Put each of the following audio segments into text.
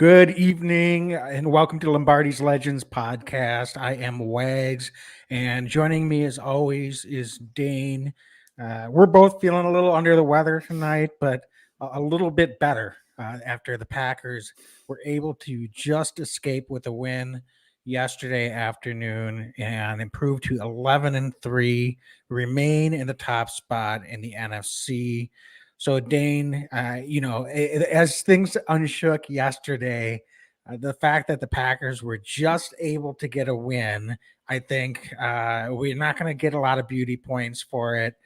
Good evening and welcome to Lombardi's Legends podcast. I am Wags, and joining me as always is Dane. We're both feeling a little under the weather tonight, but a little bit better after the Packers were able to just escape with a win yesterday afternoon and improve to 11-3, remain in the top spot in the NFC. So, Dane, as things unshook yesterday, the fact that the Packers were just able to get a win, I think we're not going to get a lot of beauty points for it,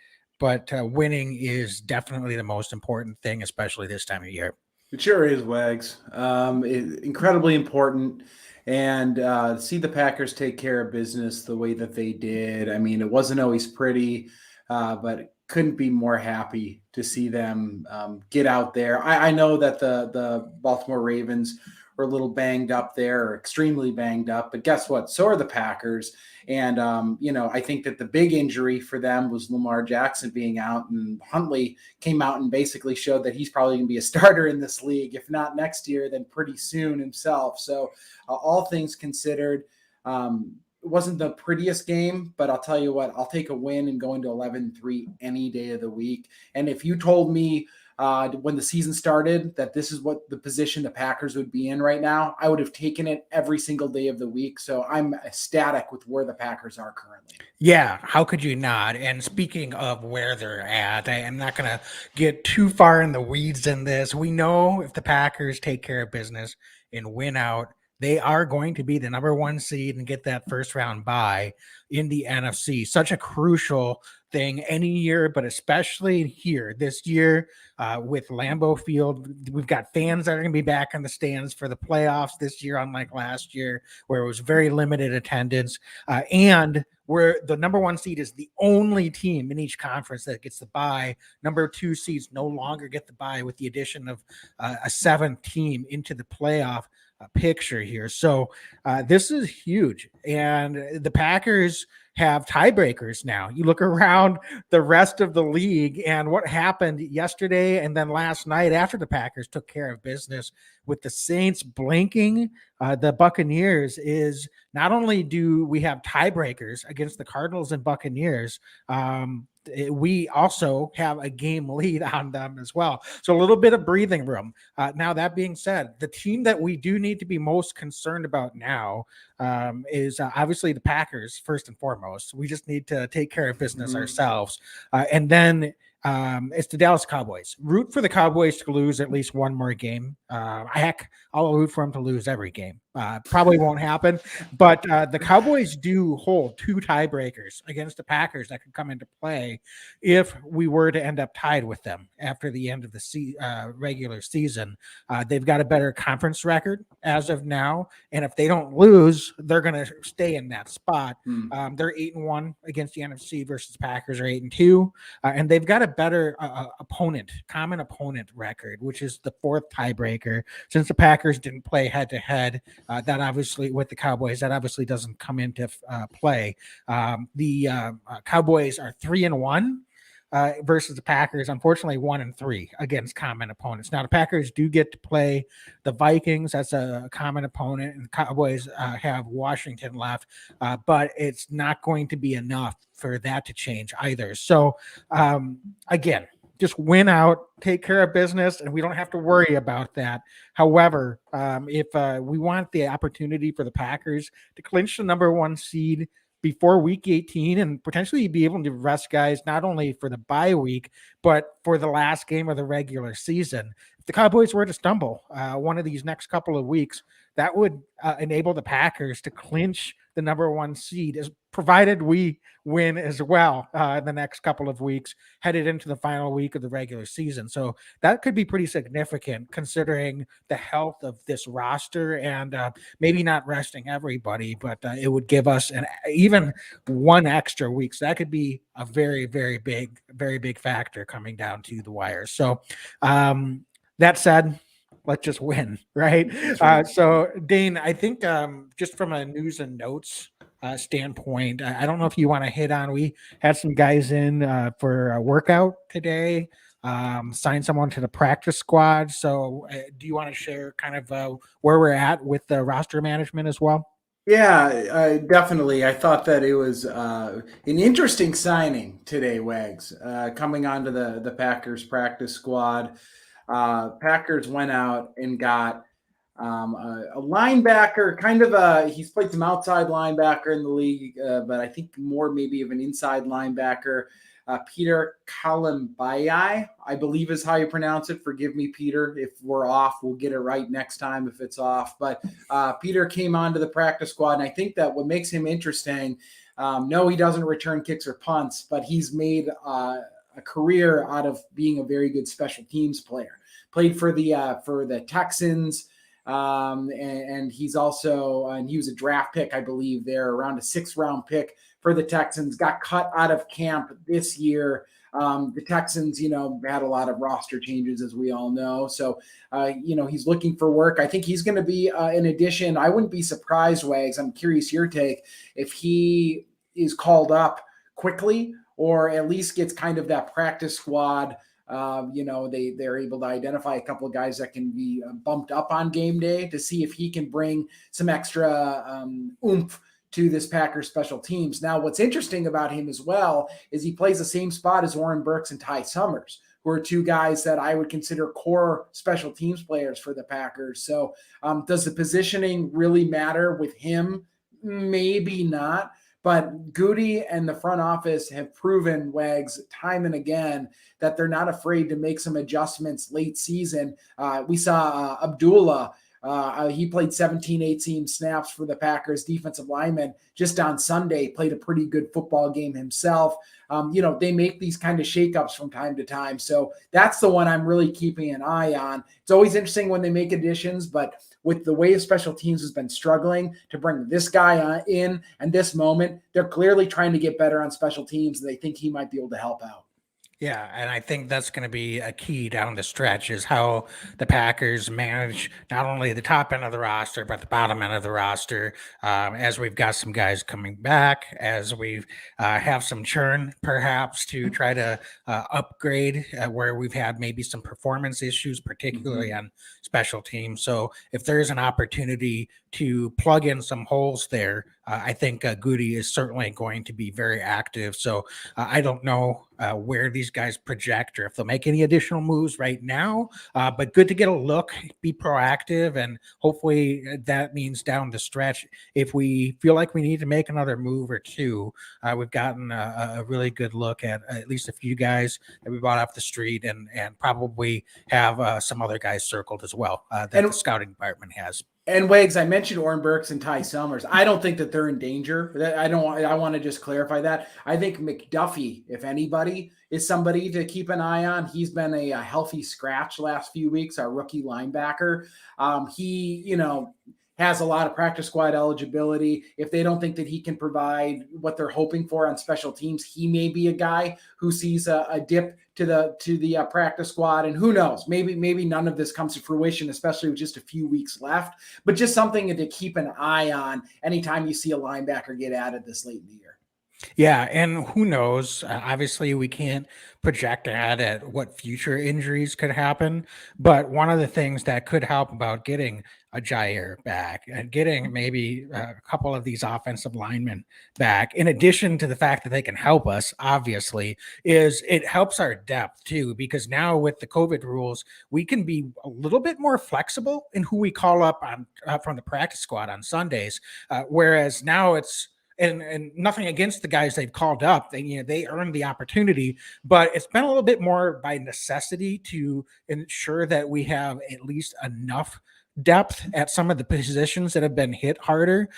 but winning is definitely the most important thing, especially this time of year. It sure is, Wags. Incredibly important. And see the Packers take care of business the way that they did. I mean, it wasn't always pretty, but couldn't be more happy to see them get out there. I know that the Baltimore Ravens were a little banged up there, or extremely banged up, but guess what? So are the Packers. And, I think that the big injury for them was Lamar Jackson being out, and Huntley came out and basically showed that he's probably going to be a starter in this league, if not next year, then pretty soon himself. So all things considered, it wasn't the prettiest game, but I'll tell you what, I'll take a win and go into 11-3 any day of the week. And if you told me when the season started that this is what the position the Packers would be in right now, I would have taken it every single day of the week. So I'm ecstatic with where the Packers are currently. Yeah, how could you not? And speaking of where they're at, I am not going to get too far in the weeds in this. We know if the Packers take care of business and win out, they are going to be the number one seed and get that first round bye in the NFC. Such a crucial thing any year, but especially here this year with Lambeau Field. We've got fans that are going to be back in the stands for the playoffs this year, unlike last year where it was very limited attendance. And where the number one seed is the only team in each conference that gets the bye. Number two seeds no longer get the bye with the addition of a seventh team into the playoff picture here. So this is huge. And the Packers have tiebreakers now. You look around the rest of the league and what happened yesterday and then last night after the Packers took care of business with the Saints blanking the Buccaneers is not only do we have tiebreakers against the Cardinals and Buccaneers, we also have a game lead on them as well. So a little bit of breathing room. Now, that being said, the team that we do need to be most concerned about now is obviously the Packers, first and foremost. We just need to take care of business ourselves. And then it's the Dallas Cowboys. Root for the Cowboys to lose at least one more game. Heck, I'll root for them to lose every game. Probably won't happen, but the Cowboys do hold two tiebreakers against the Packers that could come into play if we were to end up tied with them after the end of the regular season. They've got a better conference record as of now, and if they don't lose, they're going to stay in that spot. They're 8-1 against the NFC versus Packers are 8-2, and they've got a better common opponent record, which is the fourth tiebreaker. Since the Packers didn't play head to head, that obviously with the Cowboys, that obviously doesn't come into play. The Cowboys are 3-1 versus the Packers, unfortunately 1-3 against common opponents. Now the Packers do get to play the Vikings. That's a common opponent, and the Cowboys have Washington left, but it's not going to be enough for that to change either. So again, just win out, take care of business, and we don't have to worry about that. However, if we want the opportunity for the Packers to clinch the number one seed before week 18 and potentially be able to rest guys not only for the bye week, but for the last game of the regular season. If the Cowboys were to stumble one of these next couple of weeks, that would enable the Packers to clinch the number one seed, as provided we win as well in the next couple of weeks, headed into the final week of the regular season. So that could be pretty significant considering the health of this roster and maybe not resting everybody, but it would give us even one extra week. So that could be a very, very big factor coming down to the wire. So that said, let's just win, right? So, Dane, I think just from a news and notes standpoint, I don't know if you want to hit on, we had some guys in for a workout today. sign someone to the practice squad. So, do you want to share kind of where we're at with the roster management as well? Yeah, definitely. I thought that it was an interesting signing today, Wags, coming onto the Packers practice squad. Packers went out and got a linebacker, kind of he's played some outside linebacker in the league, but I think more maybe of an inside linebacker. Peter Kalimbayai, I believe is how you pronounce it. Forgive me, Peter, if we're off. We'll get it right next time if it's off. But Peter came onto the practice squad, and I think that what makes him interesting, no, he doesn't return kicks or punts, but he's made a career out of being a very good special teams player. Played for the Texans. And he's also, and he was a draft pick, I believe, there around a 6th-round pick for the Texans. Got cut out of camp this year. The Texans, had a lot of roster changes, as we all know. So, he's looking for work. I think he's going to be an addition. I wouldn't be surprised, Wags. I'm curious your take if he is called up quickly or at least gets kind of that practice squad. They're able to identify a couple of guys that can be bumped up on game day to see if he can bring some extra oomph to this Packers special teams. Now, what's interesting about him as well is he plays the same spot as Oren Burks and Ty Summers, who are two guys that I would consider core special teams players for the Packers. So does the positioning really matter with him? Maybe not. But Goody and the front office have proven, Wags, time and again, that they're not afraid to make some adjustments late season. We saw Abdullah. He played 17, 18 snaps for the Packers defensive lineman just on Sunday, played a pretty good football game himself. They make these kind of shakeups from time to time. So that's the one I'm really keeping an eye on. It's always interesting when they make additions, but with the way special teams has been struggling to bring this guy in and this moment, they're clearly trying to get better on special teams. And they think he might be able to help out. Yeah, and I think that's going to be a key down the stretch is how the Packers manage not only the top end of the roster, but the bottom end of the roster. As we've got some guys coming back, as we have some churn perhaps to try to upgrade where we've had maybe some performance issues, particularly on special teams. So if there's an opportunity to plug in some holes there, I think Goody is certainly going to be very active. So I don't know where these guys project or if they'll make any additional moves right now, but good to get a look, be proactive, and hopefully that means down the stretch, if we feel like we need to make another move or two, we've gotten a really good look at least a few guys that we bought off the street and probably have some other guys circled as well that the scouting department has. And Wags, I mentioned Oren Burks and Ty Summers. I don't think that they're in danger. I want to just clarify that. I think McDuffie, if anybody, is somebody to keep an eye on. He's been a healthy scratch last few weeks, our rookie linebacker. He has a lot of practice squad eligibility. If they don't think that he can provide what they're hoping for on special teams, he may be a guy who sees a dip to the practice squad. And who knows, maybe none of this comes to fruition, especially with just a few weeks left, but just something to keep an eye on anytime you see a linebacker get added this late in the year. Yeah, and who knows? Obviously, we can't project ahead at what future injuries could happen. But one of the things that could help about getting a Jair back and getting maybe a couple of these offensive linemen back, in addition to the fact that they can help us, obviously, is it helps our depth too. Because now with the COVID rules, we can be a little bit more flexible in who we call up on from the practice squad on Sundays. Whereas now it's and nothing against the guys they've called up. They earned the opportunity, but it's been a little bit more by necessity to ensure that we have at least enough depth at some of the positions that have been hit harder.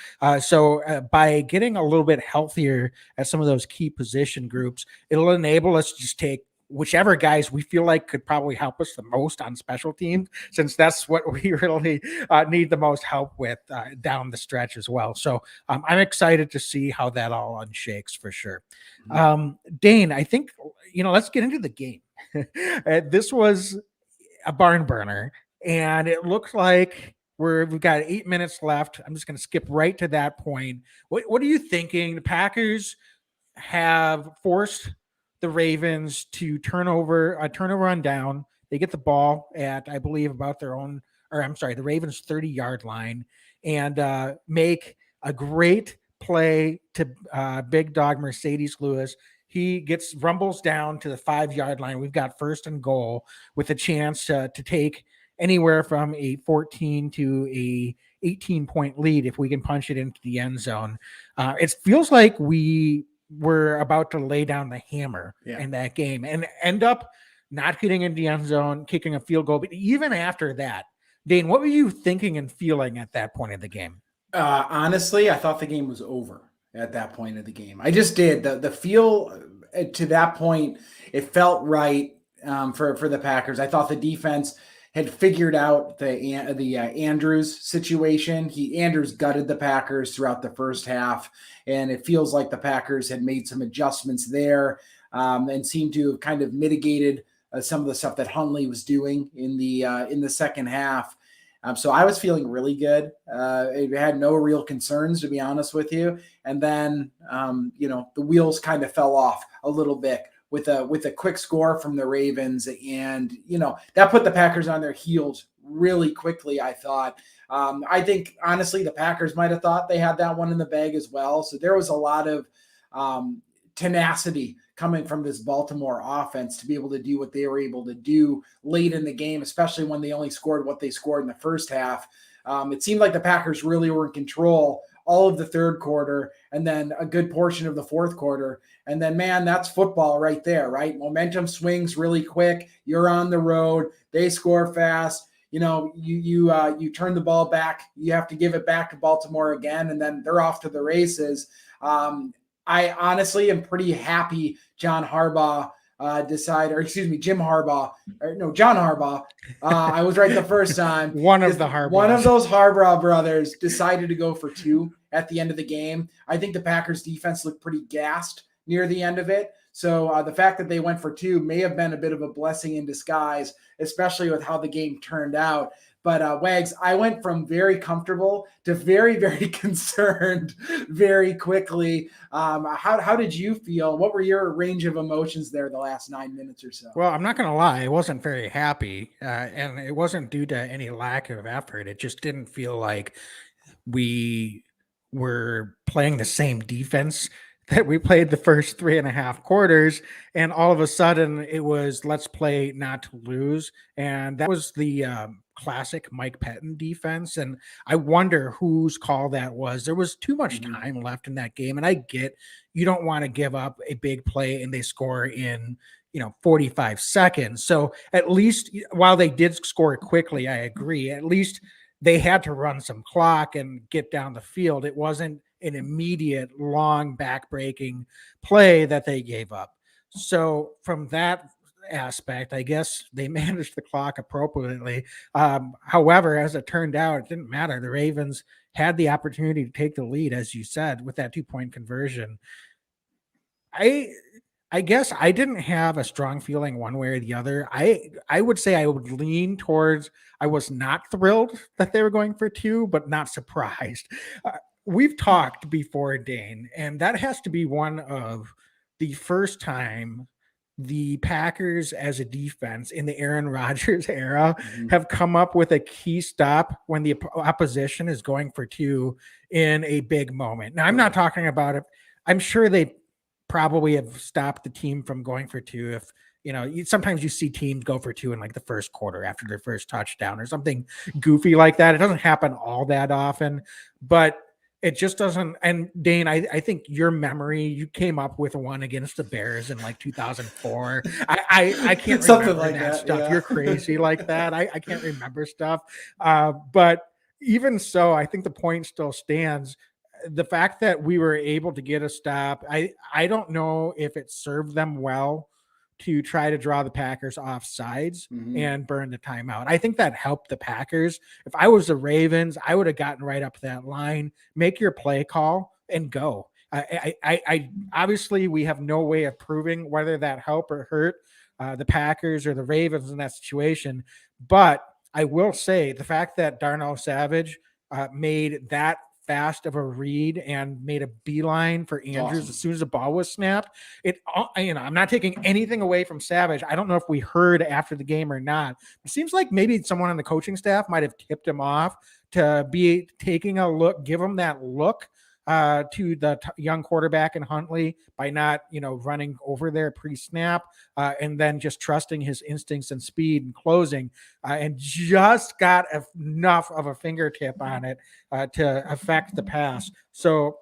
So by getting a little bit healthier at some of those key position groups, it'll enable us to just take whichever guys we feel like could probably help us the most on special teams, since that's what we really need the most help with down the stretch as well. So I'm excited to see how that all unshakes for sure. Dane, I think, let's get into the game. This was a barn burner, and it looks like we've got 8 minutes left. I'm just going to skip right to that point. What are you thinking? The Packers have forced the Ravens to turnover on down. They get the ball at, I believe, about their own, or I'm sorry, the Ravens 30-yard line, and make a great play to big dog Mercedes Lewis. He rumbles down to the 5-yard line. We've got first and goal with a chance to take anywhere from a 14 to a 18-point lead if we can punch it into the end zone. It feels like we were about to lay down the hammer in that game and end up not getting into the end zone, kicking a field goal. But even after that, Dane, what were you thinking and feeling at that point of the game? Honestly, I thought the game was over at that point of the game. I just did. The feel to that point, it felt right for the Packers. I thought the defense had figured out the Andrews situation. Andrews gutted the Packers throughout the first half, and it feels like the Packers had made some adjustments there and seemed to have kind of mitigated some of the stuff that Hundley was doing in the second half. So I was feeling really good. I had no real concerns, to be honest with you. And then, the wheels kind of fell off a little bit with a quick score from the Ravens. And, that put the Packers on their heels really quickly, I thought. I think, honestly, the Packers might have thought they had that one in the bag as well. So there was a lot of tenacity coming from this Baltimore offense to be able to do what they were able to do late in the game, especially when they only scored what they scored in the first half. It seemed like the Packers really were in control all of the third quarter and then a good portion of the fourth quarter. And then, man, that's football right there, right? Momentum swings really quick. You're on the road. They score fast. You turn the ball back. You have to give it back to Baltimore again, and then they're off to the races. I honestly am pretty happy John Harbaugh Jim Harbaugh. John Harbaugh. I was right the first time. One of those Harbaugh brothers decided to go for two at the end of the game. I think the Packers defense looked pretty gassed near the end of it. So the fact that they went for two may have been a bit of a blessing in disguise, especially with how the game turned out. But Wags, I went from very comfortable to very, very concerned very quickly. How did you feel? What were your range of emotions there the last 9 minutes or so? Well, I'm not going to lie. I wasn't very happy, and it wasn't due to any lack of effort. It just didn't feel like we were playing the same defense that we played the first 3.5 quarters. And all of a sudden it was, let's play not to lose. And that was the classic Mike Pettin defense. And I wonder whose call that was. There was too much time left in that game. And I get you don't want to give up a big play and they score in 45 seconds. So at least while they did score quickly, I agree, at least they had to run some clock and get down the field. It wasn't an immediate long backbreaking play that they gave up. So from that aspect, I guess they managed the clock appropriately. However, as it turned out, it didn't matter. The Ravens had the opportunity to take the lead, as you said, with that 2-point conversion. I guess I didn't have a strong feeling one way or the other. I would say I would lean towards I was not thrilled that they were going for two, but not surprised. We've talked before, Dane, and that has to be one of the first time the Packers as a defense in the Aaron Rodgers era have come up with a key stop when the opposition is going for two in a big moment. Now, I'm not talking about it. I'm sure they probably have stopped the team from going for two. If sometimes you see teams go for two in like the first quarter after their first touchdown or something goofy like that. It doesn't happen all that often, but it just doesn't. And Dane, I think your memory, you came up with one against the Bears in like 2004. I can't remember like that stuff. Yeah. You're crazy like that. I can't remember stuff. But even so, I think the point still stands. The fact that we were able to get a stop, I don't know if it served them well to try to draw the Packers off sides and burn the timeout. I think that helped the Packers. If I was the Ravens, I would have gotten right up that line, make your play call and go. I obviously we have no way of proving whether that helped or hurt the Packers or the Ravens in that situation. But I will say the fact that Darnell Savage made that fast of a read and made a beeline for Andrews awesome. as soon as the ball was snapped. I'm not taking anything away from Savage. I don't know if we heard after the game or not. It seems like maybe someone on the coaching staff might have tipped him off to be taking a look, give him that look to the young quarterback in Huntley by not, running over there pre-snap and then just trusting his instincts and speed and closing and just got enough of a fingertip on it to affect the pass. So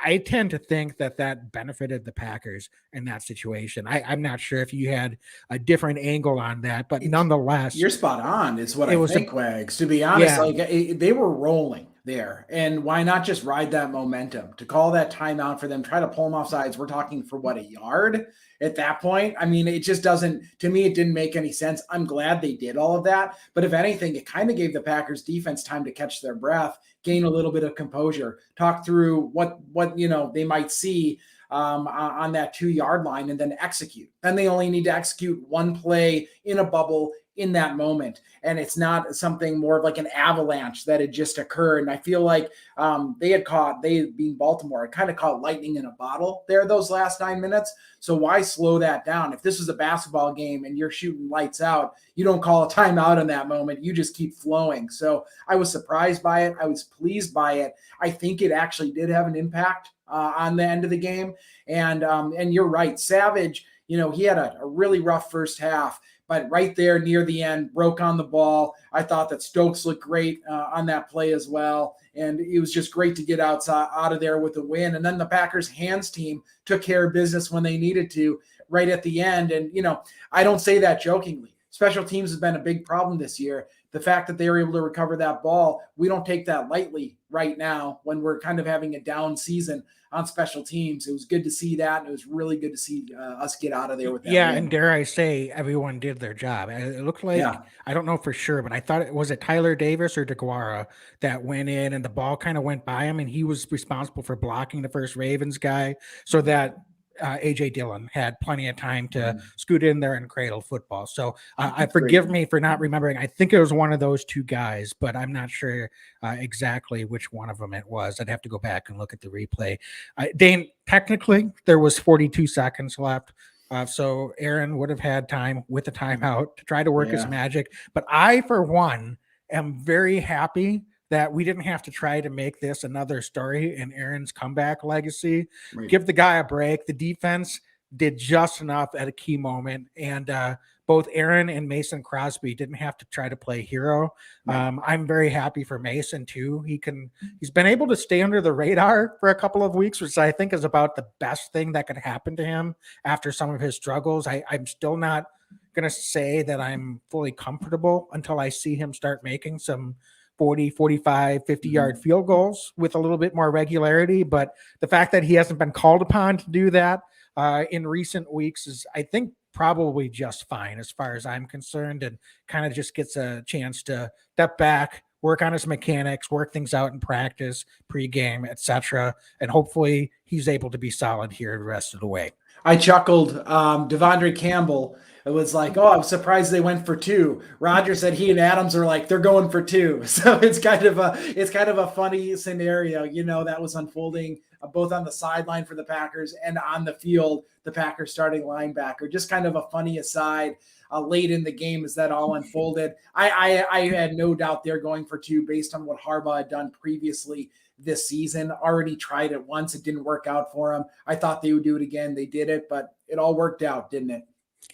I tend to think that benefited the Packers in that situation. I'm not sure if you had a different angle on that, but nonetheless, You're spot on, is what it I was think, Wags. To be honest, yeah. they were rolling there, and why not just ride that momentum? To call that timeout for them, try to pull them off sides. We're talking for what, a yard at that point? I mean, it just doesn't. To me, it didn't make any sense. I'm glad they did all of that, but if anything, it kind of gave the Packers defense time to catch their breath, gain a little bit of composure, talk through what they might see on that 2-yard line, and then execute. Then they only need to execute one play in a bubble in that moment. And it's not something more of like an avalanche that had just occurred. And I feel like they being Baltimore, had kind of caught lightning in a bottle there those last 9 minutes. So why slow that down? If this was a basketball game and you're shooting lights out, you don't call a timeout in that moment. You just keep flowing. So I was surprised by it. I was pleased by it. I think it actually did have an impact on the end of the game. And you're right. Savage, he had a really rough first half, but right there near the end, broke on the ball. I thought that Stokes looked great on that play as well. And it was just great to get out of there with a win. And then the Packers hands team took care of business when they needed to right at the end. And, I don't say that jokingly. Special teams has been a big problem this year. The fact that they were able to recover that ball, we don't take that lightly right now when we're kind of having a down season on special teams. It was good to see that, and it was really good to see us get out of there with that Yeah, win. and dare I say, everyone did their job. It looked like, Yeah, I don't know for sure, but I thought it was Tyler Davis or DeGuara that went in and the ball kind of went by him, and he was responsible for blocking the first Ravens guy so that AJ Dillon had plenty of time to scoot in there and cradle football. So I forgive me for not remembering. I think it was one of those two guys, but I'm not sure exactly which one of them it was. I'd have to go back and look at the replay. Dane, technically, there was 42 seconds left. So Aaron would have had time with the timeout to try to work his magic. But I, for one, am very happy that we didn't have to try to make this another story in Aaron's comeback legacy. Right. Give the guy a break. The defense did just enough at a key moment. And both Aaron and Mason Crosby didn't have to try to play hero. Right. I'm very happy for Mason too. He's been able to stay under the radar for a couple of weeks, which I think is about the best thing that could happen to him after some of his struggles. I'm still not going to say that I'm fully comfortable until I see him start making some 40, 45, 50-yard field goals with a little bit more regularity. But the fact that he hasn't been called upon to do that in recent weeks is, I think, probably just fine as far as I'm concerned, and kind of just gets a chance to step back, work on his mechanics, work things out in practice, pregame, etc. And hopefully he's able to be solid here the rest of the way. I chuckled. Devondre Campbell, it was like, oh, I'm surprised they went for 2. Rodgers said he and Adams are like, they're going for 2. So it's kind of a funny scenario, that was unfolding both on the sideline for the Packers and on the field, the Packers starting linebacker. Just kind of a funny aside late in the game as that all unfolded. I had no doubt they're going for 2 based on what Harbaugh had done previously this season. Already tried it once. It didn't work out for them. I thought they would do it again. They did it, but it all worked out, didn't it?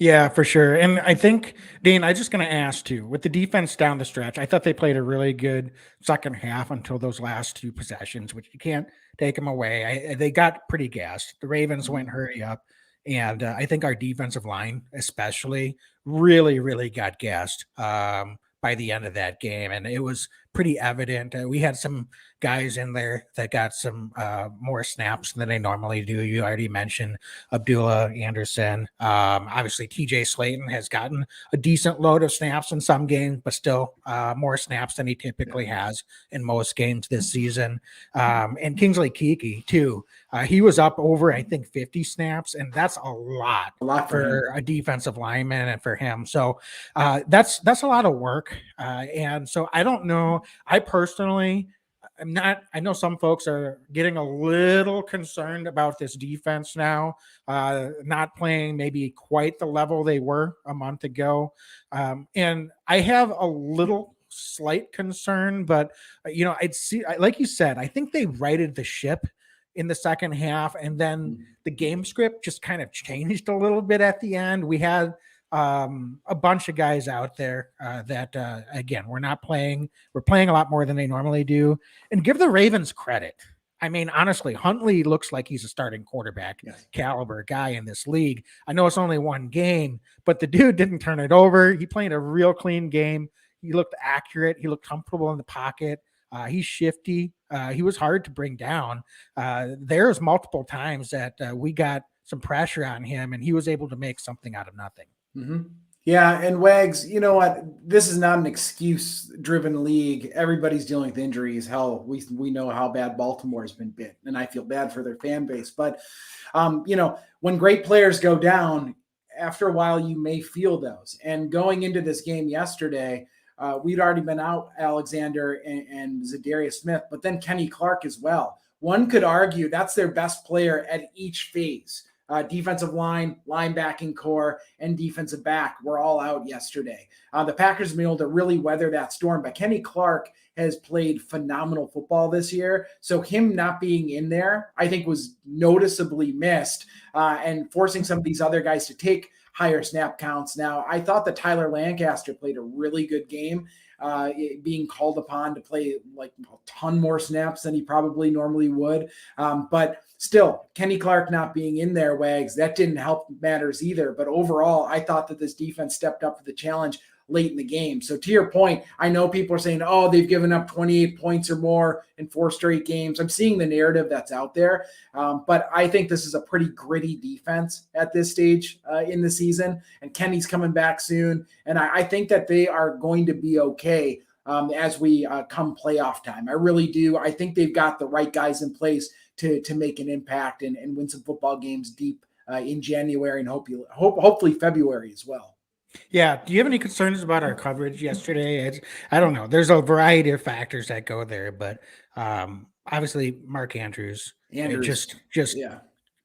Yeah, for sure. And I think, Dane, I'm just going to ask too, with the defense down the stretch, I thought they played a really good second half until those last 2 possessions, which you can't take them away. They got pretty gassed. The Ravens went hurry up. And I think our defensive line, especially, really, really got gassed by the end of that game. And it was pretty evident. We had some guys in there that got some more snaps than they normally do. You already mentioned Abdullah Anderson. Obviously, TJ Slayton has gotten a decent load of snaps in some games, but still more snaps than he typically has in most games this season. And Kingsley Keke, too. He was up over, I think, 50 snaps, and that's a lot for a defensive lineman and for him. So that's a lot of work. And so I don't know. I personally, I know some folks are getting a little concerned about this defense now, not playing maybe quite the level they were a month ago. And I have a little slight concern, but like you said, I think they righted the ship in the second half, and then the game script just kind of changed a little bit at the end. We had a bunch of guys out there that again, we're playing a lot more than they normally do. And give the Ravens credit. I mean, honestly, Huntley looks like he's a starting quarterback caliber guy in this league. I know it's only one game, but the dude didn't turn it over. He played a real clean game. He looked accurate. He looked comfortable in the pocket. He's shifty. He was hard to bring down. There's multiple times that we got some pressure on him, and he was able to make something out of nothing. Mm-hmm. Yeah, and Wags, you know what? This is not an excuse-driven league. Everybody's dealing with injuries. Hell, we know how bad Baltimore has been bit, and I feel bad for their fan base. But, when great players go down, after a while you may feel those. And going into this game yesterday, we'd already been out Alexander and Zadarius Smith, but then Kenny Clark as well. One could argue that's their best player at each phase. Defensive line, linebacking core, and defensive back were all out yesterday. The Packers have been able to really weather that storm, but Kenny Clark has played phenomenal football this year. So him not being in there, I think, was noticeably missed and forcing some of these other guys to take higher snap counts. Now, I thought that Tyler Lancaster played a really good game, being called upon to play like a ton more snaps than he probably normally would. But still, Kenny Clark not being in there, Wags, that didn't help matters either. But overall, I thought that this defense stepped up to the challenge late in the game. So to your point, I know people are saying, oh, they've given up 28 points or more in 4 straight games. I'm seeing the narrative that's out there. But I think this is a pretty gritty defense at this stage in the season. And Kenny's coming back soon. And I think that they are going to be okay as we come playoff time. I really do. I think they've got the right guys in place to make an impact and win some football games deep in January and hopefully February as well. Yeah. Do you have any concerns about our coverage yesterday? I don't know. There's a variety of factors that go there, but obviously Mark Andrews just yeah.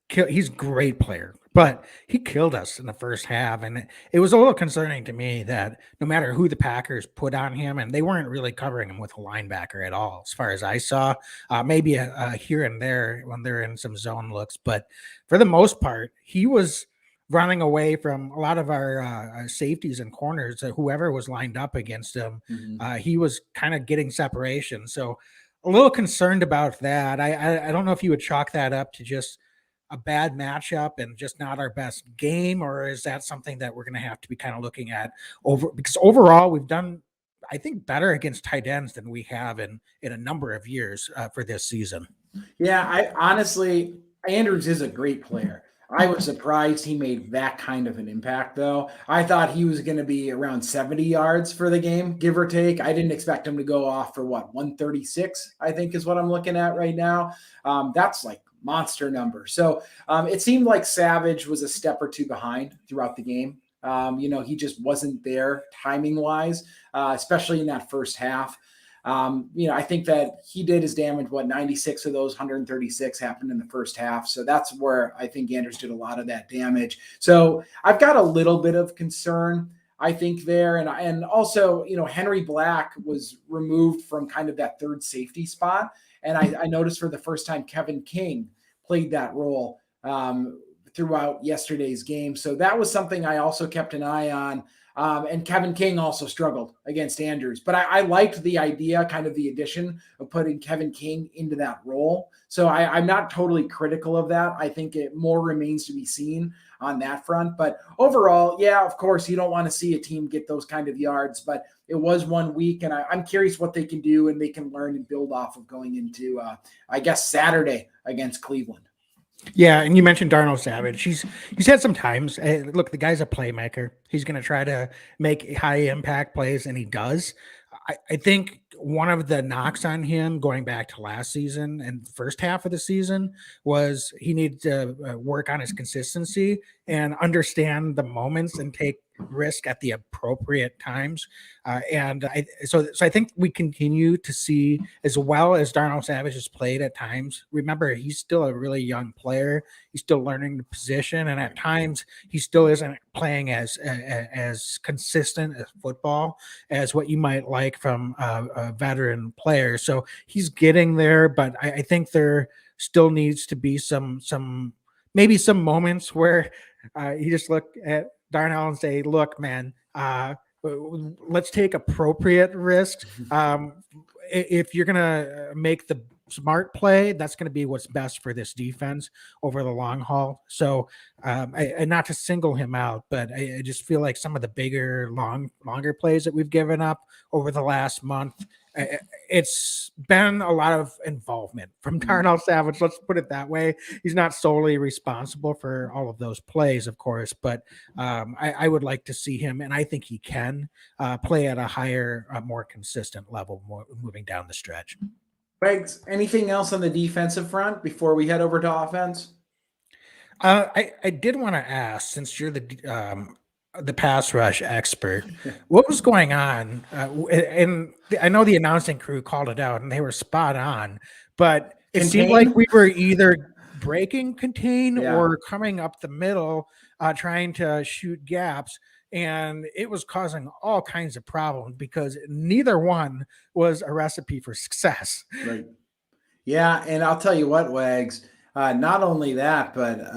He's a great player, but he killed us in the first half. And it was a little concerning to me that no matter who the Packers put on him, and they weren't really covering him with a linebacker at all, as far as I saw, maybe here and there when they're in some zone looks. But for the most part, he was running away from a lot of our safeties and corners, whoever was lined up against him. Mm-hmm. He was kind of getting separation. So a little concerned about that. I don't know if you would chalk that up to just a bad matchup and just not our best game, or is that something that we're going to have to be kind of looking at because overall we've done, I think, better against tight ends than we have in a number of years for this season. Yeah, I honestly, Andrews is a great player. I was surprised he made that kind of an impact, though. I thought he was going to be around 70 yards for the game, give or take. I didn't expect him to go off for 136, I think is what I'm looking at right now. That's like monster number. So it seemed like Savage was a step or two behind throughout the game. He just wasn't there timing wise, especially in that first half. I think that he did his damage. 96 of those 136 happened in the first half. So that's where I think Andrews did a lot of that damage. So I've got a little bit of concern, I think, there. And also, Henry Black was removed from kind of that third safety spot. And I noticed for the first time, Kevin King played that role throughout yesterday's game. So that was something I also kept an eye on. And Kevin King also struggled against Andrews. But I liked the idea, kind of the addition of putting Kevin King into that role. So I'm not totally critical of that. I think it more remains to be seen on that front. But overall, yeah, of course, you don't want to see a team get those kind of yards. But it was 1 week, and I'm curious what they can do and they can learn and build off of going into, Saturday against Cleveland. Yeah, and you mentioned Darnell Savage. He's had some times. Look, the guy's a playmaker. He's going to try to make high impact plays, and he does. I think one of the knocks on him going back to last season and the first half of the season was he needed to work on his consistency. and understand the moments and take risk at the appropriate times. So I think we continue to see, as well as Darnell Savage has played at times. Remember, he's still a really young player. He's still learning the position, and at times he still isn't playing as consistent as football as what you might like from a veteran player. So he's getting there, but I think there still needs to be some maybe some moments where you just look at Darnell and say, "Look, man, let's take appropriate risks. If you're gonna make the smart play, that's going to be what's best for this defense over the long haul." So, and not to single him out, but I just feel like some of the bigger, longer plays that we've given up over the last month, it's been a lot of involvement from Darnell Savage. Let's put it that way. He's not solely responsible for all of those plays, of course, but I would like to see him, and I think he can play at a higher, more consistent level moving down the stretch. Wags, anything else on the defensive front before we head over to offense? I did want to ask, since you're the pass rush expert, what was going on? And I know the announcing crew called it out, and they were spot on. But it seemed like we were either breaking contain or coming up the middle, trying to shoot gaps. And it was causing all kinds of problems because neither one was a recipe for success. Right. Yeah, and I'll tell you what, Wags, not only that, but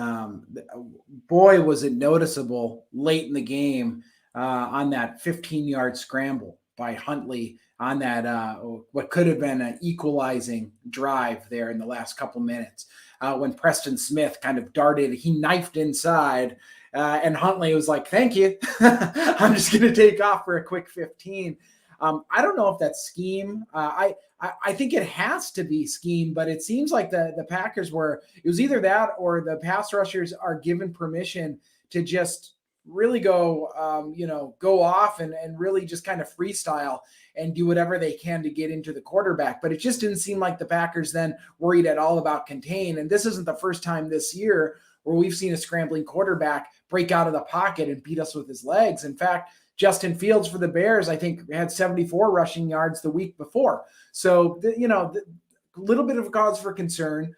boy, was it noticeable late in the game on that 15-yard scramble by Huntley on that what could have been an equalizing drive there in the last couple minutes when Preston Smith kind of darted, he knifed inside. And Huntley was like, "Thank you. I'm just going to take off for a quick 15." I don't know if that's scheme. I think it has to be scheme, but it seems like the Packers it was either that or the pass rushers are given permission to just really go off and really just kind of freestyle and do whatever they can to get into the quarterback. But it just didn't seem like the Packers then worried at all about contain. And this isn't the first time this year where we've seen a scrambling quarterback break out of the pocket and beat us with his legs. In fact, Justin Fields for the Bears, I think, had 74 rushing yards the week before. So, a little bit of a cause for concern,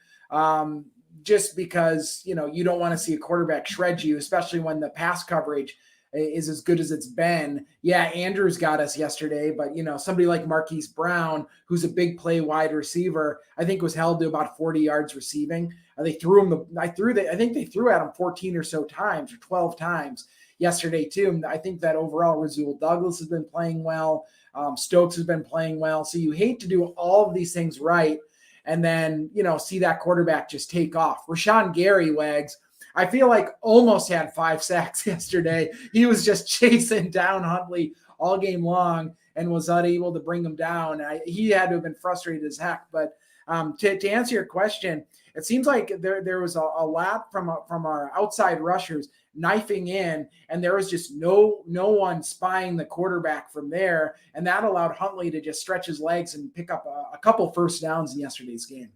just because, you don't want to see a quarterback shred you, especially when the pass coverage is as good as it's been. Yeah, Andrews got us yesterday, but, somebody like Marquise Brown, who's a big play wide receiver, I think was held to about 40 yards receiving. They threw him. I think they threw at him 14 or so times or 12 times yesterday too. And I think that overall Rasul Douglas has been playing well. Stokes has been playing well. So you hate to do all of these things right and then, see that quarterback just take off. Rashawn Gary, Wags, I feel like almost had 5 sacks yesterday. He was just chasing down Huntley all game long and was unable to bring him down. He had to have been frustrated as heck. But to answer your question, it seems like there was a lot from our outside rushers knifing in, and there was just no one spying the quarterback from there, and that allowed Huntley to just stretch his legs and pick up a couple first downs in yesterday's game.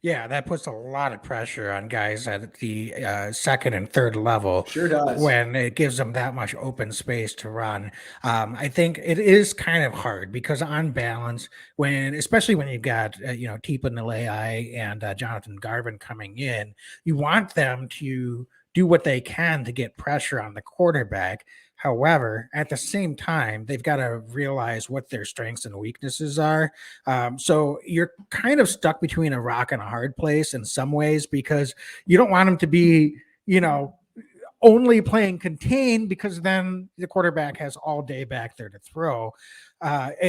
Yeah, that puts a lot of pressure on guys at the second and third level. Sure does. When it gives them that much open space to run. I think it is kind of hard because on balance, especially when you've got Tipa Nalei and Jonathan Garvin coming in, you want them to do what they can to get pressure on the quarterback. However, at the same time, they've got to realize what their strengths and weaknesses are. So you're kind of stuck between a rock and a hard place in some ways because you don't want them to be, only playing contain because then the quarterback has all day back there to throw.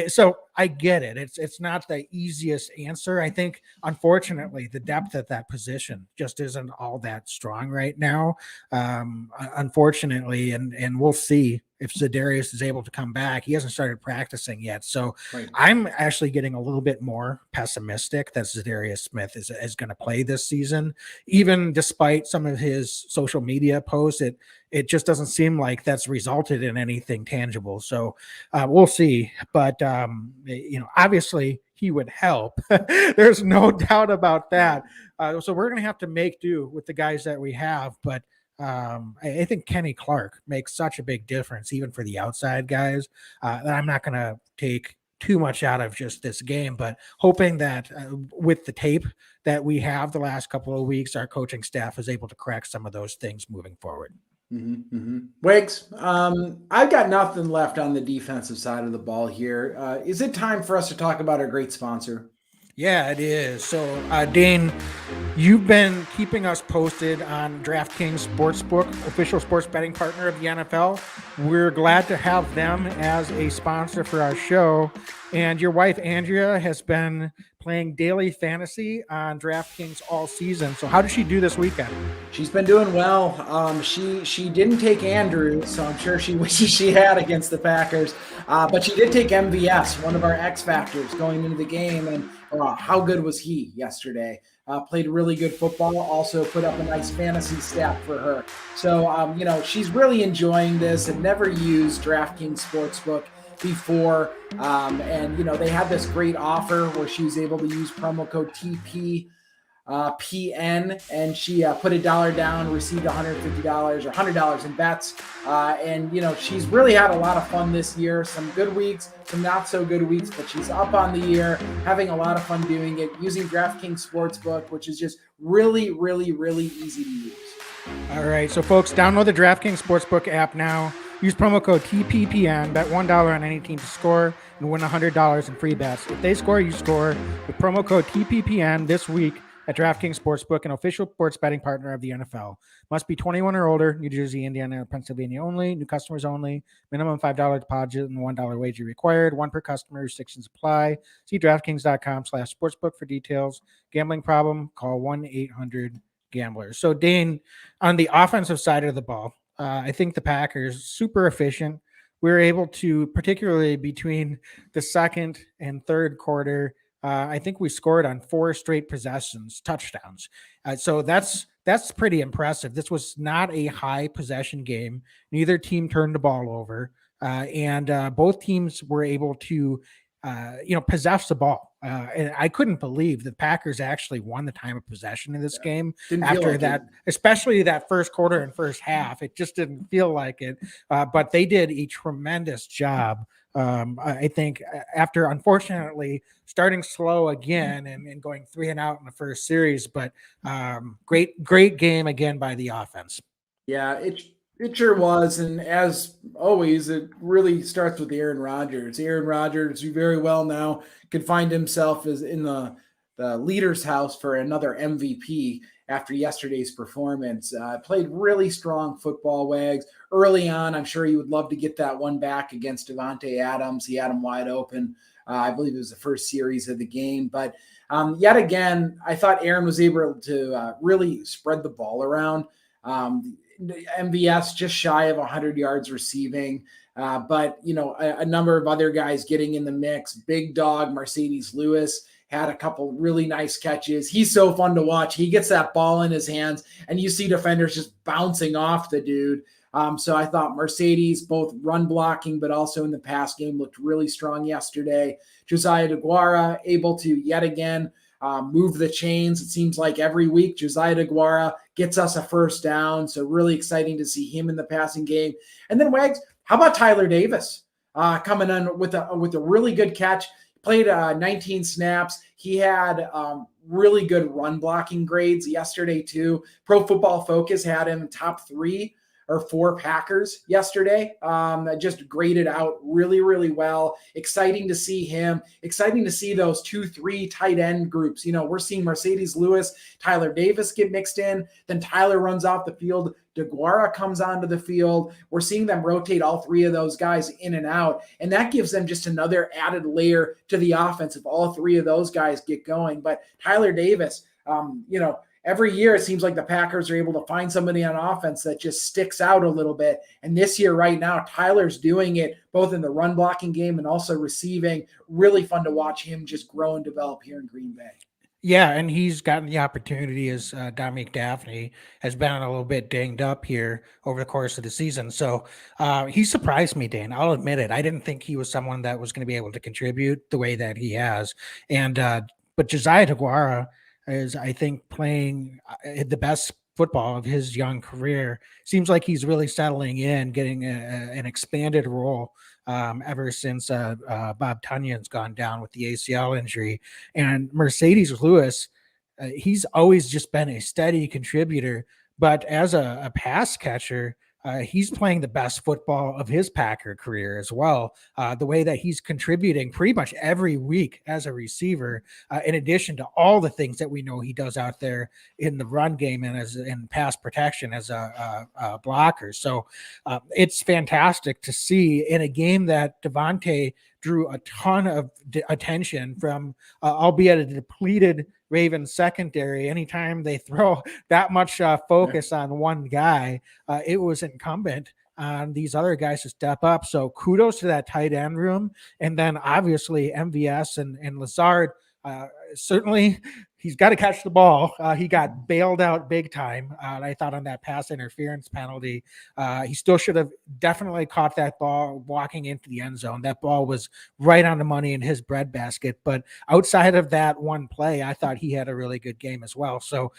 So I get it. It's not the easiest answer. I think, unfortunately, the depth at that position just isn't all that strong right now. Unfortunately, and we'll see if Za'Darius is able to come back. He hasn't started practicing yet. So right. I'm actually getting a little bit more pessimistic that Za'Darius Smith is going to play this season, even despite some of his social media posts. It just doesn't seem like that's resulted in anything tangible. So we'll see. But, obviously he would help. There's no doubt about that. So we're going to have to make do with the guys that we have. But I think Kenny Clark makes such a big difference, even for the outside guys, that I'm not going to take too much out of just this game, but hoping that with the tape that we have the last couple of weeks, our coaching staff is able to correct some of those things moving forward. Wiggs, I've got nothing left on the defensive side of the ball here. Is it time for us to talk about our great sponsor? Yeah, it is. So, Dane, you've been keeping us posted on DraftKings Sportsbook, official sports betting partner of the NFL. We're glad to have them as a sponsor for our show. And your wife, Andrea, has been playing daily fantasy on DraftKings all season. So, how did she do this weekend? She's been doing well. She didn't take Andrews, so I'm sure she wishes she had against the Packers. But she did take MVS, one of our X factors, going into the game. And how good was he yesterday? Played really good football. Also put up a nice fantasy stat for her. So she's really enjoying this. Had never used DraftKings Sportsbook before, and they had this great offer where she was able to use promo code TP. PN, and she put $1 down, received $150 or $100 in bets, and she's really had a lot of fun this year. Some good weeks, some not so good weeks, but she's up on the year, having a lot of fun doing it, using DraftKings Sportsbook, which is just really, really, really easy to use. All right, so folks, download the DraftKings Sportsbook app now. Use promo code TPPN, bet $1 on any team to score, and win $100 in free bets. If they score, you score. With promo code TPPN this week at DraftKings Sportsbook, an official sports betting partner of the NFL. Must be 21 or older, New Jersey, Indiana, Pennsylvania only, new customers only, minimum $5 deposit and $1 wager required, one per customer, restrictions apply. See DraftKings.com/sportsbook for details. Gambling problem, call 1-800-GAMBLERS. So, Dane, on the offensive side of the ball, I think the Packers, super efficient. We were able to, particularly between the second and third quarter, I think we scored on 4 straight possessions, touchdowns. So that's pretty impressive. This was not a high possession game. Neither team turned the ball over, and both teams were able to, possess the ball. And I couldn't believe the Packers actually won the time of possession in this game after that, especially that first quarter and first half. It just didn't feel like it, but they did a tremendous job. I think after, unfortunately, starting slow again and going 3-and-out in the first series, but great game again by the offense. Yeah, it sure was. And as always, it really starts with Aaron Rodgers. Aaron Rodgers, who very well now could find himself as in the leader's house for another MVP after yesterday's performance. Played really strong football, Wags. Early on, I'm sure he would love to get that one back against Davante Adams. He had him wide open. I believe it was the first series of the game. But yet again, I thought Aaron was able to really spread the ball around. MVS just shy of 100 yards receiving, but a number of other guys getting in the mix. Big dog Mercedes Lewis had a couple really nice catches. He's so fun to watch. He gets that ball in his hands, and you see defenders just bouncing off the dude. So I thought Mercedes, both run blocking, but also in the pass game, looked really strong yesterday. Josiah DeGuara able to yet again move the chains. It seems like every week Josiah DeGuara gets us a first down. So really exciting to see him in the passing game. And then Wags, how about Tyler Davis coming in with a really good catch? Played 19 snaps. He had really good run blocking grades yesterday too. Pro Football Focus had him top 3 or 4 Packers yesterday. Just graded out really, really well. Exciting to see him. Exciting to see those 2-3 tight end groups. We're seeing Mercedes Lewis, Tyler Davis get mixed in. Then Tyler runs off the field. DeGuara comes onto the field. We're seeing them rotate all 3 of those guys in and out. And that gives them just another added layer to the offense if all 3 of those guys get going. But Tyler Davis, every year it seems like the Packers are able to find somebody on offense that just sticks out a little bit. And this year right now, Tyler's doing it both in the run blocking game and also receiving. Really fun to watch him just grow and develop here in Green Bay. Yeah, and he's gotten the opportunity as Dominic Daphne has been a little bit dinged up here over the course of the season. So he surprised me, Dan. I'll admit it. I didn't think he was someone that was going to be able to contribute the way that he has. And but Josiah DeGuara is, I think, playing the best football of his young career. Seems like he's really settling in, getting an expanded role ever since Bob Tunyon's gone down with the ACL injury. And Mercedes Lewis, he's always just been a steady contributor, but as a pass catcher, he's playing the best football of his Packer career as well. The way that he's contributing pretty much every week as a receiver, in addition to all the things that we know he does out there in the run game and as in pass protection as a blocker. So it's fantastic to see in a game that Devontae drew a ton of attention from, albeit a depleted Ravens secondary. Anytime they throw that much focus on one guy, it was incumbent on these other guys to step up. So kudos to that tight end room. And then obviously MVS and Lazard, certainly he's got to catch the ball. He got bailed out big time. I thought on that pass interference penalty, he still should have definitely caught that ball walking into the end zone. That ball was right on the money in his breadbasket. But outside of that one play, I thought he had a really good game as well. So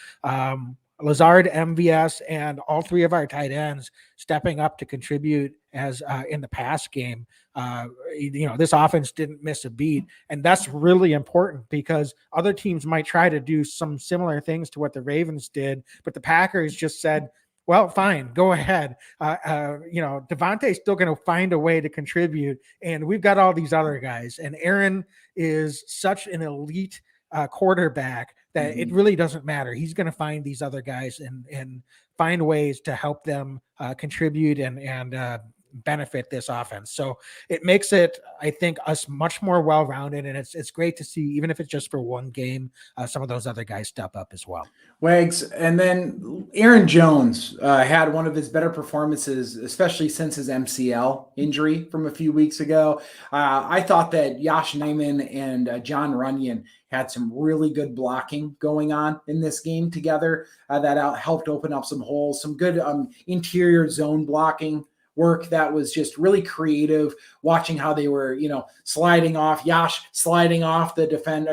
Lazard, MVS, and all three of our tight ends stepping up to contribute as in the pass game. This offense didn't miss a beat, and that's really important because other teams might try to do some similar things to what the Ravens did, but the Packers just said, well, fine, go ahead. Devontae's still going to find a way to contribute, and we've got all these other guys, and Aaron is such an elite quarterback that it really doesn't matter. He's going to find these other guys and find ways to help them contribute and benefit this offense. So it makes it, I think, us much more well-rounded, and it's great to see, even if it's just for one game, some of those other guys step up as well. Wags, and then Aaron Jones had one of his better performances, especially since his MCL injury from a few weeks ago. I thought that Yosh Nijman and John Runyon had some really good blocking going on in this game together that helped open up some holes, some good interior zone blocking work that was just really creative, watching how they were, sliding off, Yosh sliding off the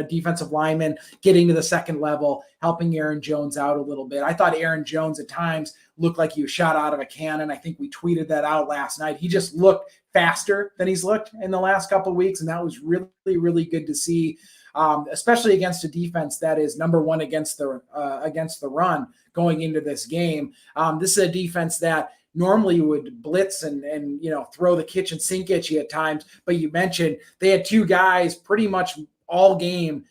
defensive lineman, getting to the second level, helping Aaron Jones out a little bit. I thought Aaron Jones at times looked like he was shot out of a cannon. I think we tweeted that out last night. He just looked faster than he's looked in the last couple of weeks, and that was really, really good to see, especially against a defense that is number one against the run going into this game. This is a defense that normally would blitz and throw the kitchen sink at you at times. But you mentioned they had two guys pretty much all game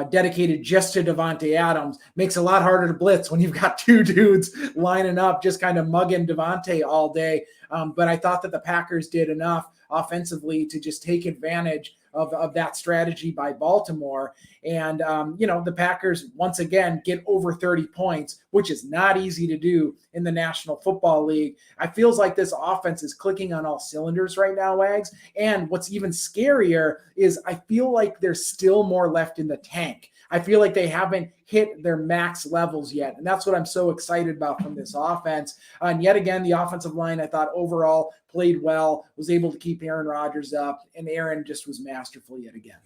dedicated just to Davante Adams. Makes it a lot harder to blitz when you've got two dudes lining up, just kind of mugging Davante all day. But I thought that the Packers did enough offensively to just take advantage of that strategy by Baltimore. And, the Packers, once again, get over 30 points, which is not easy to do in the National Football League. I feels like this offense is clicking on all cylinders right now, Wags. And what's even scarier is I feel like there's still more left in the tank. I feel like they haven't hit their max levels yet. And that's what I'm so excited about from this offense. And yet again, the offensive line, I thought overall played well, was able to keep Aaron Rodgers up, and Aaron just was masterful yet again.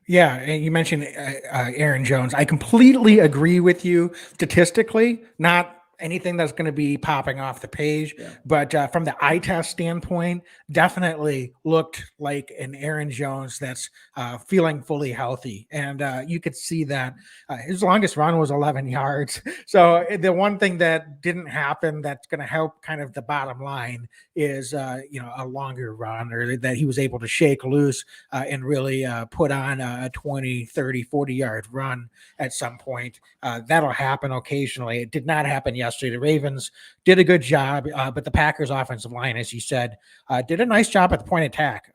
Yeah, and you mentioned Aaron Jones. I completely agree with you. Statistically, not anything that's going to be popping off the page, but from the eye test standpoint, definitely looked like an Aaron Jones that's feeling fully healthy. And you could see that his longest run was 11 yards. So the one thing that didn't happen that's going to help kind of the bottom line is, a longer run, or that he was able to shake loose and really put on a 20, 30, 40-yard run at some point. That'll happen occasionally. It did not happen yesterday. The Ravens did a good job, but the Packers offensive line, as you said, did a nice job at the point of attack,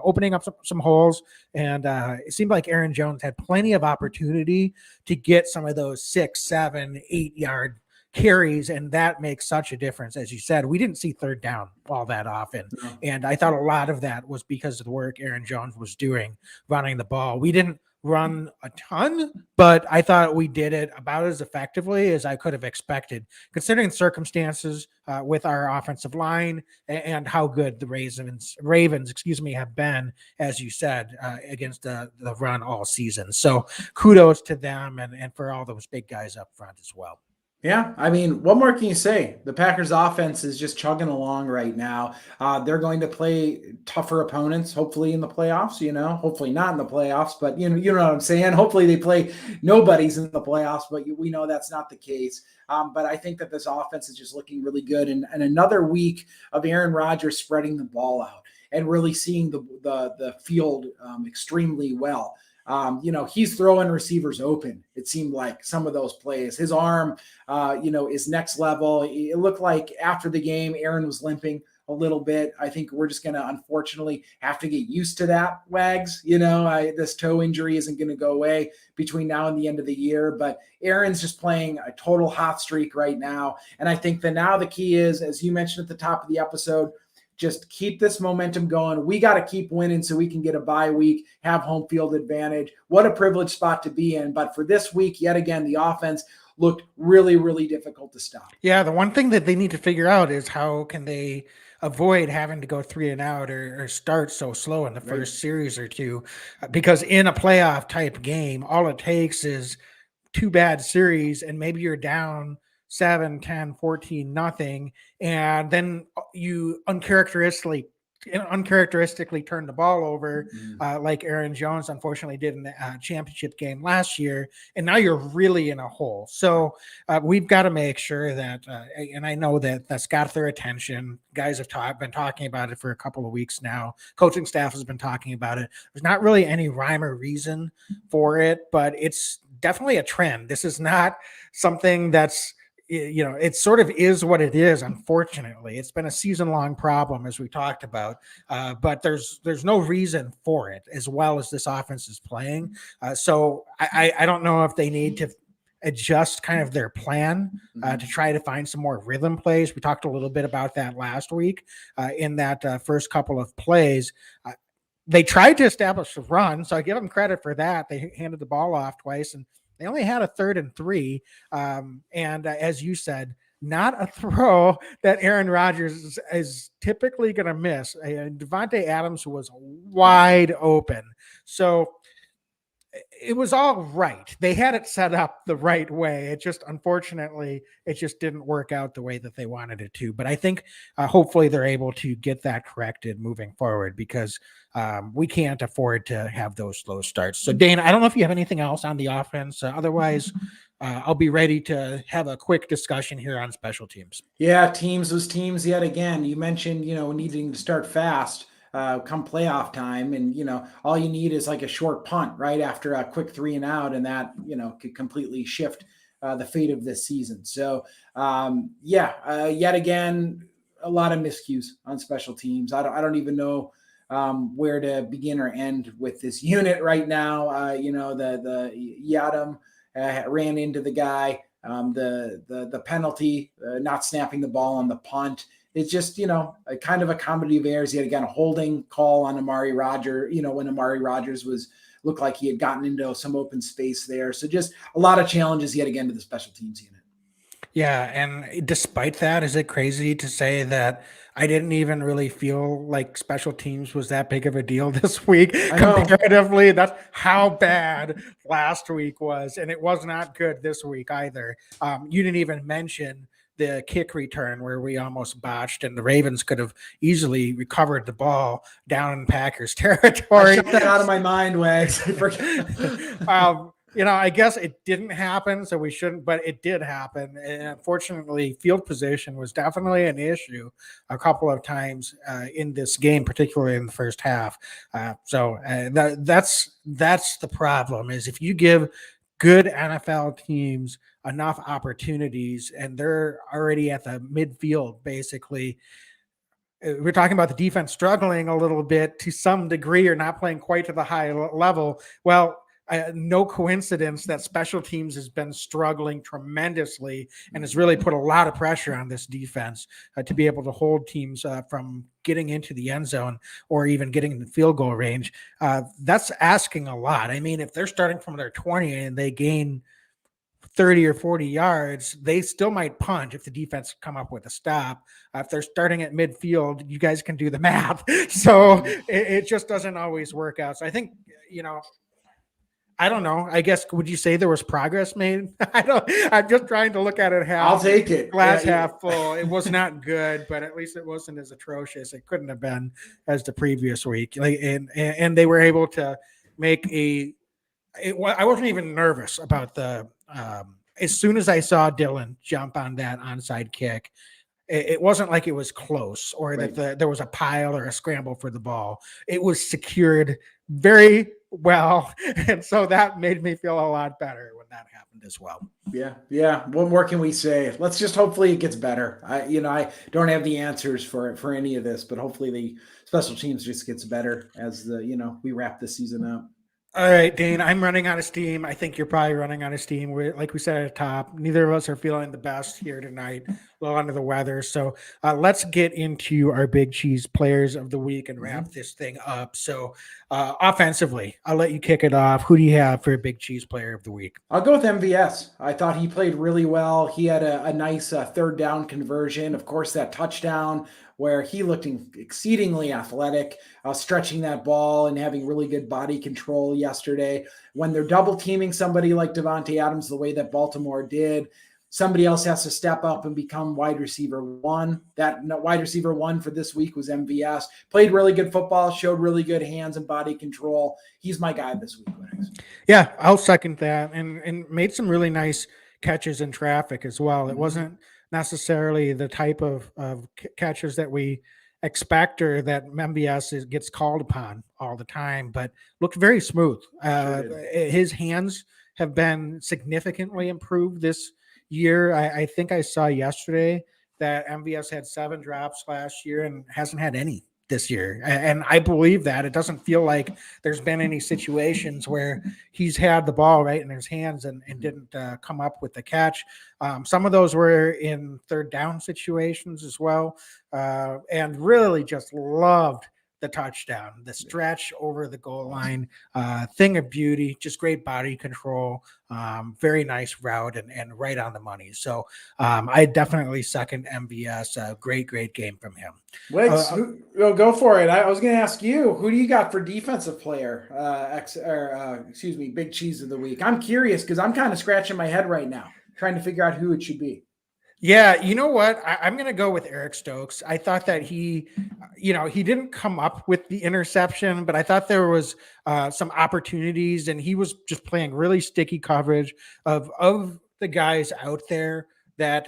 opening up some holes. And it seemed like Aaron Jones had plenty of opportunity to get some of those 6, 7, 8-yard carries, and that makes such a difference. As you said, we didn't see third down all that often. No. And I thought a lot of that was because of the work Aaron Jones was doing running the ball. We didn't run a ton, but I thought we did it about as effectively as I could have expected, considering the circumstances with our offensive line and how good the Ravens, have been, as you said, against the run all season. So kudos to them and for all those big guys up front as well. Yeah, I mean, what more can you say? The Packers offense is just chugging along right now. They're going to play tougher opponents, hopefully in the playoffs, hopefully not in the playoffs, but you know what I'm saying? Hopefully they play nobodies in the playoffs, but we know that's not the case. But I think that this offense is just looking really good. And another week of Aaron Rodgers spreading the ball out and really seeing the field extremely well. He's throwing receivers open. It seemed like some of those plays, his arm, is next level. It looked like after the game, Aaron was limping a little bit. I think we're just going to unfortunately have to get used to that, Wags. This toe injury isn't going to go away between now and the end of the year, but Aaron's just playing a total hot streak right now. And I think that now the key is, as you mentioned at the top of the episode, just keep this momentum going. We got to keep winning so we can get a bye week, have home field advantage. What a privileged spot to be in. But for this week, yet again, the offense looked really, really difficult to stop. Yeah, the one thing that they need to figure out is how can they avoid having to go 3-and-out or start so slow in the first series or two, because in a playoff type game, all it takes is two bad series and maybe you're down 7, 10, 14, nothing, and then you uncharacteristically turn the ball over, like Aaron Jones unfortunately did in the championship game last year, and now you're really in a hole. So we've got to make sure that, and I know that that's got their attention. Guys have been talking about it for a couple of weeks now. Coaching staff has been talking about it. There's not really any rhyme or reason for it, but it's definitely a trend. This is not something that's, it sort of is what it is. Unfortunately, it's been a season-long problem, as we talked about, but there's no reason for it, as well as this offense is playing. So I don't know if they need to adjust kind of their plan to try to find some more rhythm plays. We talked a little bit about that last week in that first couple of plays. They tried to establish a run, so I give them credit for that. They handed the ball off twice, and they only had a 3rd and 3. And as you said, not a throw that Aaron Rodgers is typically going to miss. Devontae Adams was wide open. So it was all right. They had it set up the right way. It just, unfortunately, it just didn't work out the way that they wanted it to. But I think hopefully they're able to get that corrected moving forward, because we can't afford to have those slow starts. So, Dane, I don't know if you have anything else on the offense. Otherwise, I'll be ready to have a quick discussion here on special teams. Yeah, teams was teams yet again. You mentioned, needing to start fast come playoff time. And, all you need is like a short punt right after a quick 3-and-out. And that, could completely shift the fate of this season. So, yet again, a lot of miscues on special teams. I don't even know where to begin or end with this unit right now. The Yadam ran into the guy. The penalty, not snapping the ball on the punt. It's just, a kind of a comedy of errors. Yet again, a holding call on Amari Rodgers, when Amari Rodgers looked like he had gotten into some open space there. So just a lot of challenges yet again to the special teams unit. Yeah, and despite that, is it crazy to say that I didn't even really feel like special teams was that big of a deal this week comparatively? That's how bad last week was, and it was not good this week either. You didn't even mention the kick return where we almost botched, and the Ravens could have easily recovered the ball down in Packers territory. I shut that out of my mind, Wags. I guess it didn't happen, so we shouldn't, but it did happen. And unfortunately, field position was definitely an issue a couple of times in this game, particularly in the first half. That's the problem, is if you give good NFL teams enough opportunities and they're already at the midfield, basically, we're talking about the defense struggling a little bit to some degree or not playing quite to the high level. Well, no coincidence that special teams has been struggling tremendously and has really put a lot of pressure on this defense to be able to hold teams from getting into the end zone or even getting in the field goal range. That's asking a lot. I mean, if they're starting from their 20 and they gain 30 or 40 yards, they still might punt if the defense come up with a stop. If they're starting at midfield, you guys can do the math. So it just doesn't always work out. So I think, I don't know. I guess would you say there was progress made? I'm just trying to look at it I'll take it. glass half full. It was not good, but at least it wasn't as atrocious. It couldn't have been as the previous week. Like and they were able to make I wasn't even nervous about the as soon as I saw Dylan jump on that onside kick, it wasn't like it was close or Right. that there was a pile or a scramble for the ball. It was secured very well. And so that made me feel a lot better when that happened as well. Yeah. What more can we say? Let's just hopefully it gets better. I don't have the answers for any of this, but hopefully the special teams just gets better as we wrap this season up. All right, Dane, I'm running out of steam. I think you're probably running out of steam. Like we said at the top, neither of us are feeling the best here tonight, a little under the weather. So let's get into our Big Cheese players of the week and wrap this thing up. So offensively, I'll let you kick it off. Who do you have for a Big Cheese player of the week? I'll go with MVS. I thought he played really well. He had a nice third down conversion. Of course, that touchdown where he looked exceedingly athletic, stretching that ball and having really good body control yesterday. When they're double teaming somebody like Davante Adams, the way that Baltimore did, somebody else has to step up and become wide receiver one. That wide receiver one for this week was MVS. Played really good football, showed really good hands and body control. He's my guy this week. Yeah, I'll second that, and made some really nice catches in traffic as well. It wasn't necessarily the type of catches that we expect or that MBS gets called upon all the time, but looked very smooth. His hands have been significantly improved this year. I think I saw yesterday that MVS had 7 drops last year and hasn't had any this year. And I believe that. It doesn't feel like there's been any situations where he's had the ball right in his hands and didn't come up with the catch. Some of those were in third down situations as well. And really just loved the touchdown, the stretch over the goal line, thing of beauty, just great body control, very nice route and right on the money. So I definitely second MVS. Great game from him. Wiggs, go for it. I was going to ask you, who do you got for defensive player? Big Cheese of the week. I'm curious because I'm kind of scratching my head right now, trying to figure out who it should be. Yeah, you know what? I'm going to go with Eric Stokes. I thought that he didn't come up with the interception, but I thought there was some opportunities, and he was just playing really sticky coverage of the guys out there that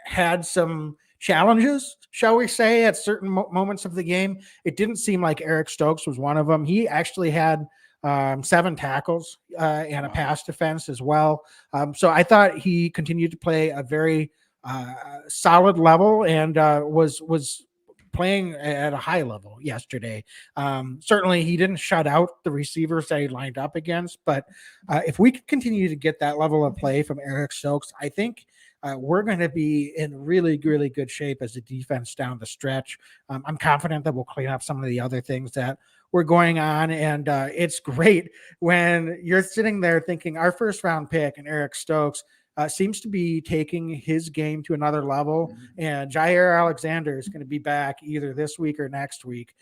had some challenges, shall we say, at certain moments of the game. It didn't seem like Eric Stokes was one of them. He actually had 7 tackles and a pass defense as well. So I thought he continued to play a very solid level and was playing at a high level yesterday. Certainly he didn't shut out the receivers that he lined up against, but if we could continue to get that level of play from Eric Stokes, I think we're going to be in really good shape as a defense down the stretch. I'm confident that we'll clean up some of the other things that were going on. And it's great when you're sitting there thinking our first round pick and Eric Stokes seems to be taking his game to another level. And Jair Alexander is going to be back either this week or next week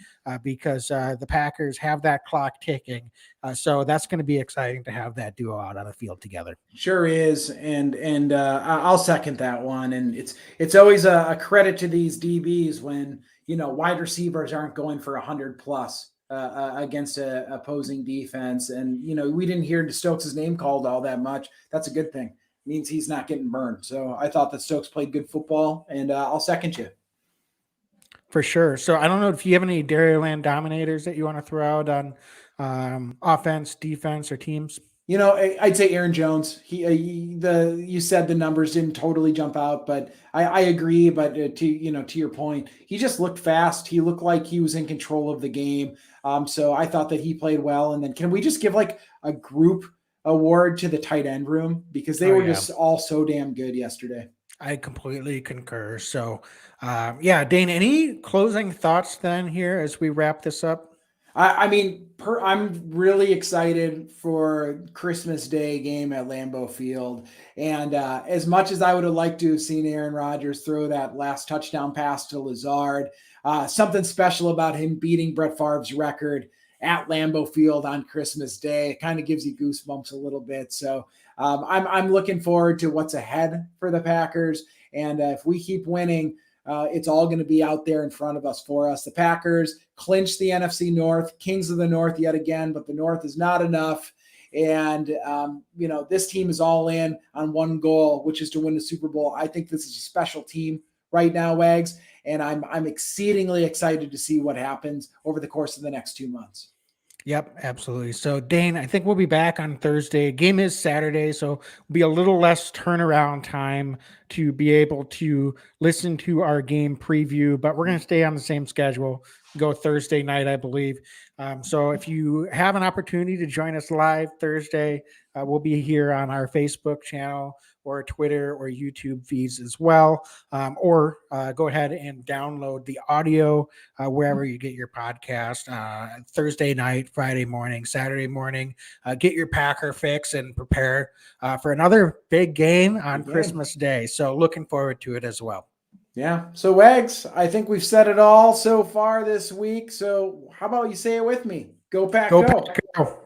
because the Packers have that clock ticking. So that's going to be exciting to have that duo out on the field together. Sure is. And I'll second that one. And it's always a credit to these DBs when, wide receivers aren't going for 100 plus. Against a opposing defense. And, we didn't hear Stokes' name called all that much. That's a good thing. It means he's not getting burned. So I thought that Stokes played good football, and I'll second you. For sure. So I don't know if you have any Dairyland dominators that you want to throw out on offense, defense, or teams. I'd say Aaron Jones. You said the numbers didn't totally jump out, but I agree. But to your point, he just looked fast. He looked like he was in control of the game. So I thought that he played well. And then can we just give like a group award to the tight end room because they were just all so damn good yesterday. I completely concur. So, Dane, any closing thoughts then here as we wrap this up? I'm really excited for Christmas Day game at Lambeau Field. And as much as I would have liked to have seen Aaron Rodgers throw that last touchdown pass to Lazard, something special about him beating Brett Favre's record at Lambeau Field on Christmas Day. It kind of gives you goosebumps a little bit. So I'm looking forward to what's ahead for the Packers. And if we keep winning, it's all going to be out there in front of us for us. The Packers clinched the NFC North, Kings of the North yet again, but the North is not enough. And, this team is all in on one goal, which is to win the Super Bowl. I think this is a special team right now, Wags, and I'm exceedingly excited to see what happens over the course of the next 2 months. Yep, absolutely. So, Dane, I think we'll be back on Thursday. Game is Saturday, so it'll be a little less turnaround time to be able to listen to our game preview, but we're going to stay on the same schedule, go Thursday night, I believe. So if you have an opportunity to join us live Thursday, we'll be here on our Facebook channel or Twitter or YouTube feeds as well. Or go ahead and download the audio wherever you get your podcast Thursday night, Friday morning, Saturday morning. Get your Packer fix and prepare for another big game on Christmas Day. So looking forward to it as well. Yeah. So, Wags, I think we've said it all so far this week. So how about you say it with me? Go Pack, go. Pack, go.